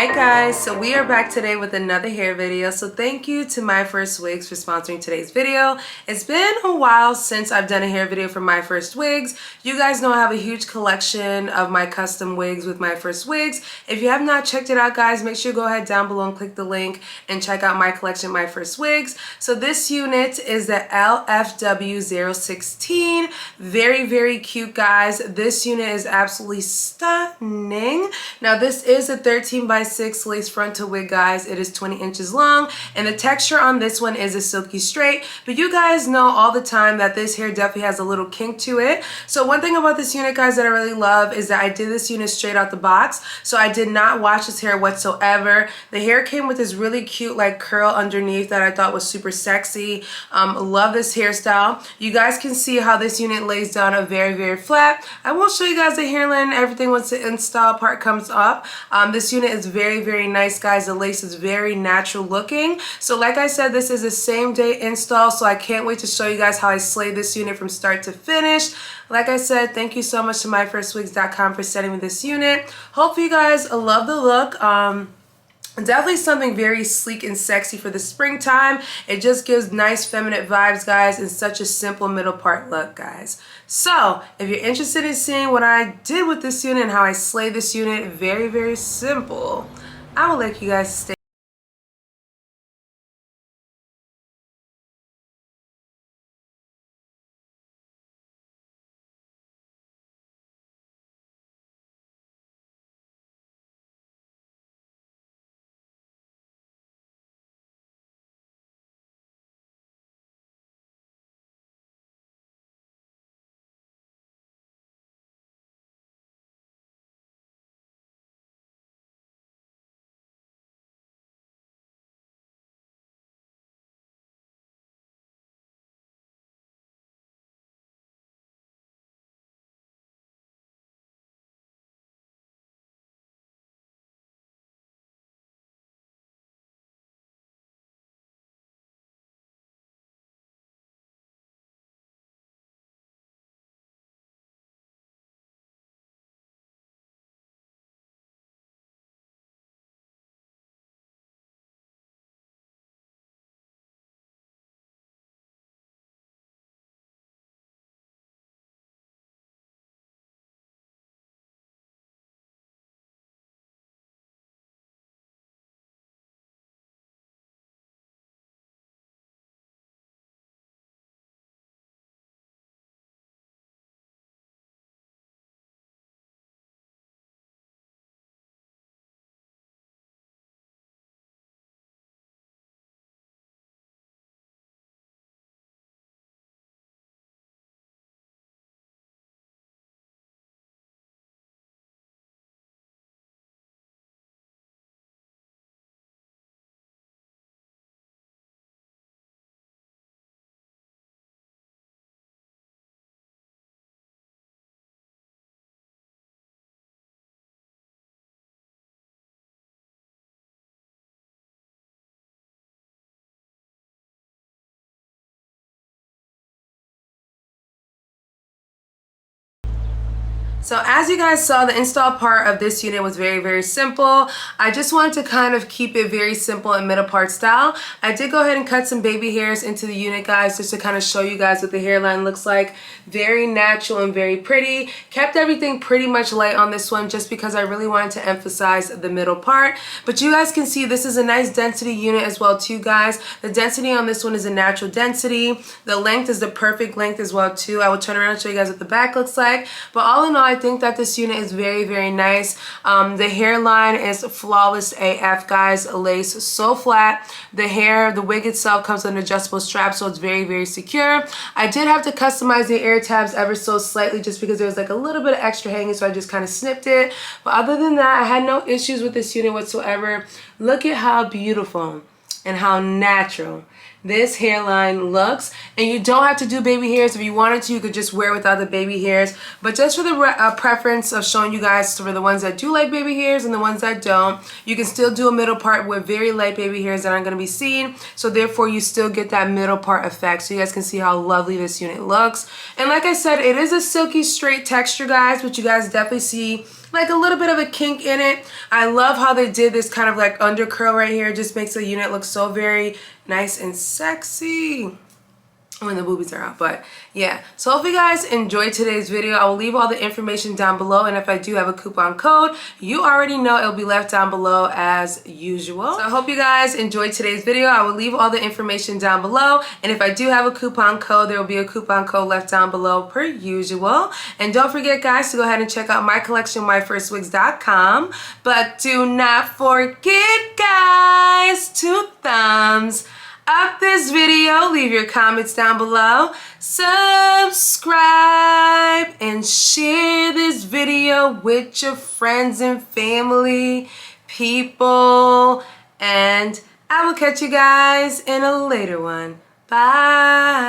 Hi guys, so we are back today with another hair video. So thank you to MYFIRSTWIGS for sponsoring today's video. It's been a while since I've done a hair video for MYFIRSTWIGS. You guys know I have a huge collection of my custom wigs with MYFIRSTWIGS. If you have not checked it out guys, make sure you go ahead down below and click the link and check out my collection MYFIRSTWIGS. So this unit is the LFW016. Very cute guys. This unit is absolutely stunning. Now this is a 13x6 lace frontal wig guys. It is 20 inches long and the texture on this one is a silky straight, but you guys know all the time that this hair definitely has a little kink to it. So one thing about this unit guys that I really love is that I did this unit straight out the box, so I did not wash this hair whatsoever. The hair came with this really cute like curl underneath that I thought was super sexy. Love this hairstyle. You guys can see how this unit lays down a very flat. I will show you guys the hairline and everything once the install part comes up. This unit is very nice guys. The lace is very natural looking. So like I said, this is a same day install, so I can't wait to show you guys how I slayed this unit from start to finish. Like I said, thank you so much to MyFirstWigs.com for sending me this unit. Hopefully you guys love the look. Definitely something very sleek and sexy for the springtime. It just gives nice feminine vibes guys in such a simple middle part look guys. So if you're interested in seeing what I did with this unit and how I slayed this unit, very simple, I will let you guys stay. So as you guys saw, the install part of this unit was very simple. I just wanted to kind of keep it very simple and middle part style. I did go ahead and cut some baby hairs into the unit guys just to kind of show you guys what the hairline looks like. Very natural and very pretty. Kept everything pretty much light on this one just because I really wanted to emphasize the middle part. But you guys can see this is a nice density unit as well too guys. The density on this one is a natural density. The length is the perfect length as well too. I will turn around and show you guys what the back looks like. But all in all, I think that this unit is very nice. The hairline is flawless AF guys. Lace so flat. The wig itself comes with an adjustable strap, so it's very secure. I did have to customize the air tabs ever so slightly just because there was like a little bit of extra hanging, so I just kind of snipped it. But other than that, I had no issues with this unit whatsoever. Look at how beautiful and how natural this hairline looks. And you don't have to do baby hairs. If you wanted to, you could just wear without the baby hairs. But just for the preference of showing you guys, for the ones that do like baby hairs and the ones that don't, you can still do a middle part with very light baby hairs that aren't going to be seen. So therefore, you still get that middle part effect. So you guys can see how lovely this unit looks. And like I said, it is a silky straight texture, guys, which you guys definitely see like a little bit of a kink in it. I love how they did this kind of like under curl right here. It just makes the unit look so very nice and sexy when the boobies are out. But yeah, so hope you guys enjoyed today's video. I will leave all the information down below, and if I do have a coupon code, you already know it'll be left down below as usual. So I hope you guys enjoyed today's video. I will leave all the information down below, and if I do have a coupon code, there will be a coupon code left down below per usual. And don't forget, guys, to go ahead and check out my collection, MYFIRSTWIGS.com. But do not forget, guys, to thumbs up this video, leave your comments down below, subscribe, and share this video with your friends and family, people, and I will catch you guys in a later one. Bye.